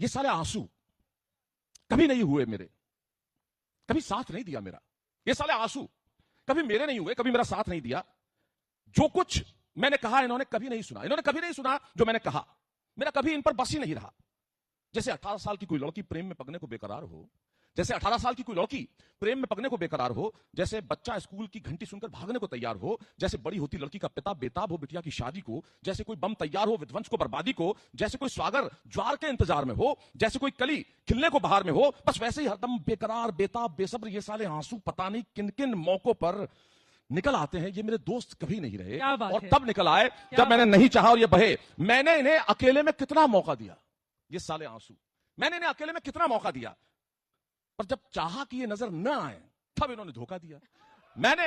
ये साले आंसू कभी नहीं हुए मेरे, कभी साथ नहीं दिया मेरा। ये साले आंसू कभी मेरे नहीं हुए, कभी मेरा साथ नहीं दिया। जो कुछ मैंने कहा इन्होंने कभी नहीं सुना, इन्होंने कभी नहीं सुना जो मैंने कहा। मेरा कभी इन पर बस ही नहीं रहा। जैसे 18 साल की कोई लड़की प्रेम में पगने को बेकरार हो, जैसे 18 साल की कोई लड़की प्रेम में पगने को बेकरार हो, जैसे बच्चा स्कूल की घंटी सुनकर भागने को तैयार हो, जैसे बड़ी होती लड़की का पिता बेताब हो बिटिया की शादी को, जैसे कोई बम तैयार हो विध्वंस को बर्बादी को, जैसे कोई स्वागर ज्वार के इंतजार में हो, जैसे कोई कली खिलने को बाहर में हो, बस वैसे ही हरदम बेकरार बेताब बेसब्र ये साले आंसू पता नहीं किन किन मौकों पर निकल आते हैं। ये मेरे दोस्त कभी नहीं रहे, और तब निकल आए जब मैंने नहीं चाहा और ये बहे। मैंने इन्हें अकेले में कितना मौका दिया, ये साले आंसू, मैंने इन्हें अकेले में कितना मौका दिया, पर जब चाहा कि ये नजर न आए तब इन्होंने धोखा दिया। मैंने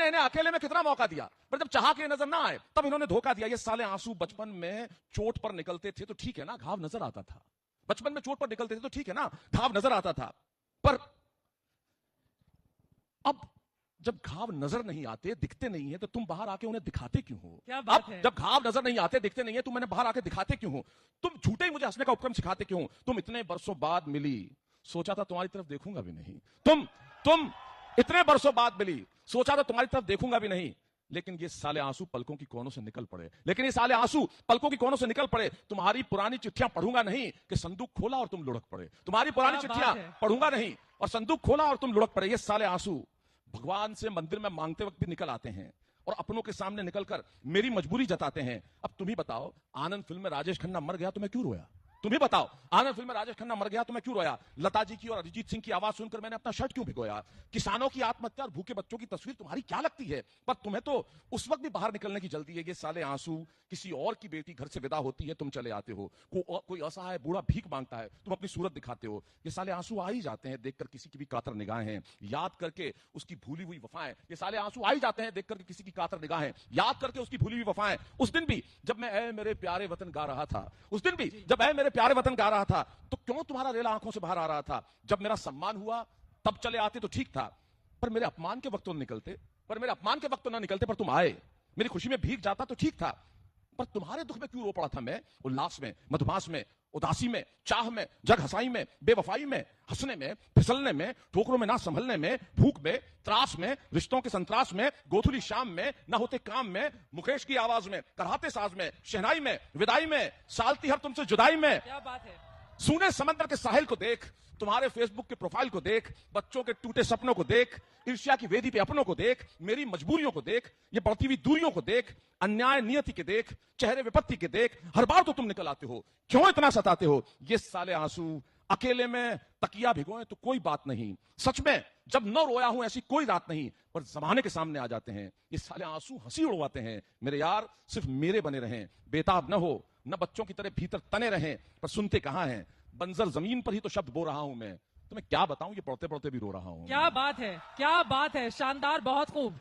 इन्हें अकेले में कितना मौका दिया, पर जब चाहा कि ये नजर ना आए तब इन्होंने धोखा दिया। ये साले आंसू बचपन में चोट पर निकलते थे तो ठीक है ना, घाव नजर आता था। बचपन में चोट पर निकलते थे तो ठीक है ना, घाव नजर आता था। पर अब जब घाव नजर नहीं आते, दिखते नहीं है, तो तुम बाहर आके उन्हें दिखाते क्यों हो? क्या बात अब है? जब घाव नजर नहीं आते, दिखते नहीं है, तुम मैंने बाहर आके दिखाते क्यों हो? तुम झूठे ही मुझे हंसने का उपक्रम सिखाते क्यों? तुम इतने बरसों बाद मिली, सोचा था तुम्हारी तरफ देखूंगा भी नहीं। तुम इतने बरसों बाद मिली, सोचा था तुम्हारी तरफ देखूंगा भी नहीं। लेकिन ये साले आंसू पलकों की कोनों से निकल पड़े, लेकिन ये साले आंसू पलकों की कोनों से निकल पड़े। तुम्हारी पुरानी चिट्ठियां पढ़ूंगा नहीं कि संदूक खोला और तुम लुढ़क पड़े। तुम्हारी पुरानी चिट्ठियां पढ़ूंगा नहीं और संदूक खोला और तुम लुढ़क पड़े। ये साले आंसू भगवान से मंदिर में मांगते वक्त भी निकल आते हैं और अपनों के सामने निकलकर मेरी मजबूरी जताते हैं। अब तुम ही बताओ, आनंद फिल्म में राजेश खन्ना मर गया तो मैं क्यों रोया? तुम ही बताओ, आनंद फिल्म में राजेश खन्ना मर गया तो मैं क्यों रोया? लता जी की और अरिजीत सिंह की आवाज सुनकर मैंने अपना शर्ट क्यों भिगोया? किसानों की आत्महत्या और भूखे बच्चों की तस्वीर तुम्हारी क्या लगती है? पर तुम्हें तो उस वक्त भी बाहर निकलने की जल्दी है। ये साले आंसू, किसी और की बेटी घर से विदा होती है, तुम चले आते हो। कोई असहाय बूढ़ा भीख मांगता है, तुम अपनी सूरत दिखाते हो। ये साले आंसू आ ही जाते हैं देखकर किसी की भी कातर निगाहें, याद करके उसकी भूली हुई वफाएं। ये साले आंसू आ ही जाते हैं देखकर किसी की कातर निगाहें, याद करके उसकी भूली हुई वफाएं। उस दिन भी जब मैं ऐ मेरे प्यारे वतन गा रहा था, उस दिन भी जब ऐ मेरे प्यारे वतन गा रहा था, तो क्यों तुम्हारा रेला आंखों से बाहर आ रहा था? जब मेरा सम्मान हुआ तब चले आते तो ठीक था, पर मेरे अपमान के वक्त तो निकलते, पर मेरे अपमान के वक्त तो ना निकलते, पर तुम आए। मेरी खुशी में भीग जाता तो ठीक था, पर तुम्हारे दुख में क्यों रो पड़ा था मैं? उल्लास में, मधुमास में, उदासी में, चाह में, जग हसाई में, बेवफाई में, हंसने में, फिसलने में, ठोकरों में ना संभलने में, भूख में, त्रास में, रिश्तों के संतरास में, गोधुली शाम में, ना होते काम में, मुकेश की आवाज में, कराहते साज में, शहनाई में, विदाई में, सालती हर तुमसे जुदाई में। क्या बात है? सूने समंदर के साहिल को देख, तुम्हारे फेसबुक के प्रोफाइल को देख, बच्चों के टूटे सपनों को देख, ईर्ष्या की वेदी पे अपनों को देख, मेरी मजबूरियों को देख, ये बढ़ती हुई दूरियों को देख, अन्याय नियति के देख, चेहरे विपत्ति के देख। हर बार तो तुम निकल आते हो, क्यों इतना सताते हो? ये साले आंसू अकेले में तकिया भिगोए तो कोई बात नहीं, सच में जब न रोया हूं ऐसी कोई रात नहीं, पर जमाने के सामने आ जाते हैं। ये साले आंसू हंसी उड़वाते हैं। मेरे यार सिर्फ मेरे बने रहें, बेताब न हो, न बच्चों की तरह भीतर तने रहें, पर सुनते कहां हैं? बंजर जमीन पर ही तो शब्द बो रहा हूं मैं। तुम्हें क्या बताऊं, ये पढ़ते पढ़ते भी रो रहा हूं। क्या बात है, क्या बात है, शानदार, बहुत खूब।